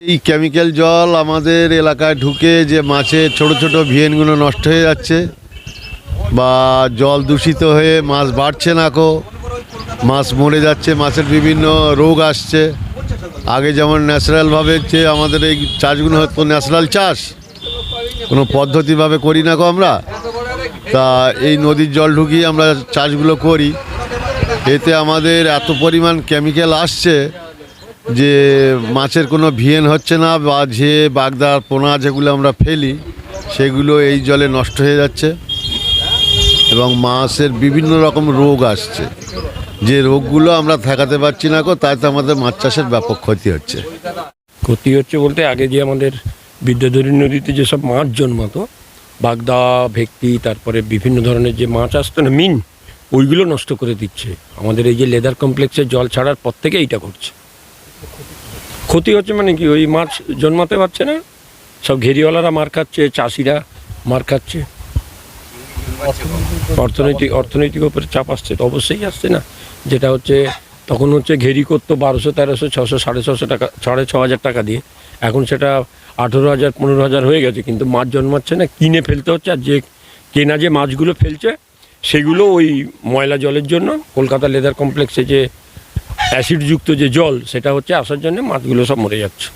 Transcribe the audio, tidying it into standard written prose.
এই কেমিক্যাল জল আমাদের এলাকায় ঢুকে যে মাছের ছোট ছোট ভিয়েনগুলো নষ্ট হয়ে যাচ্ছে বা জল দূষিত হয়ে মাছ বাড়ছে না, মাছ মরে যাচ্ছে, মাছের বিভিন্ন রোগ আসছে। আগে যেমন ন্যাচারালভাবে যে আমাদের এই চাষগুলো হতো ন্যাচারাল চাষ, কোনো পদ্ধতিভাবে করি না আমরা, তা এই নদীর জল ঢুকিয়ে আমরা চাষগুলো করি। এতে আমাদের এত পরিমাণ কেমিক্যাল আসছে যে মাছের কোনো ভিয়েন হচ্ছে না, বা যে বাগদা পোনা যেগুলো আমরা ফেলি সেগুলো এই জলে নষ্ট হয়ে যাচ্ছে এবং মাছের বিভিন্ন রকম রোগ আসছে। যে রোগগুলো আমরা ঠেকাতে পারছি না, তাতে আমাদের মাছ চাষের ব্যাপক ক্ষতি হচ্ছে। ক্ষতি হচ্ছে বলতে আগে যে আমাদের বিদ্যাধরী নদীতে যেসব মাছ জন্মাতো, বাগদা, ভেটকি, তারপরে বিভিন্ন ধরনের যে মাছ আসতো না মিন, ওইগুলো নষ্ট করে দিচ্ছে। আমাদের এই যে লেদার কমপ্লেক্সের জল ছাড়ার পর থেকে এইটা করছে। ক্ষতি হচ্ছে মানে কি, ওই মাছ জন্মাতে পারছে না, সব ঘেরিওয়ালারা মার খাচ্ছে, চাষিরা মার খাচ্ছে, অর্থনৈতিক উপরে চাপ আসছে তো অবশ্যই আসছে না। যেটা হচ্ছে তখন হচ্ছে ঘেরি করতো 1200, 1300, 600, 650 টাকা, 6500 টাকা দিয়ে, এখন সেটা 18,000, 15,000 হয়ে গেছে, কিন্তু মাছ জন্মাচ্ছে না, কিনে ফেলতে হচ্ছে। আর যে কেনা যে মাছগুলো ফেলছে সেগুলো ওই ময়লা জলের জন্য, কলকাতা লেদার কমপ্লেক্সে যে অ্যাসিডযুক্ত যে জল সেটা হচ্ছে আসার জন্য মাছগুলো সব মরে যাচ্ছে।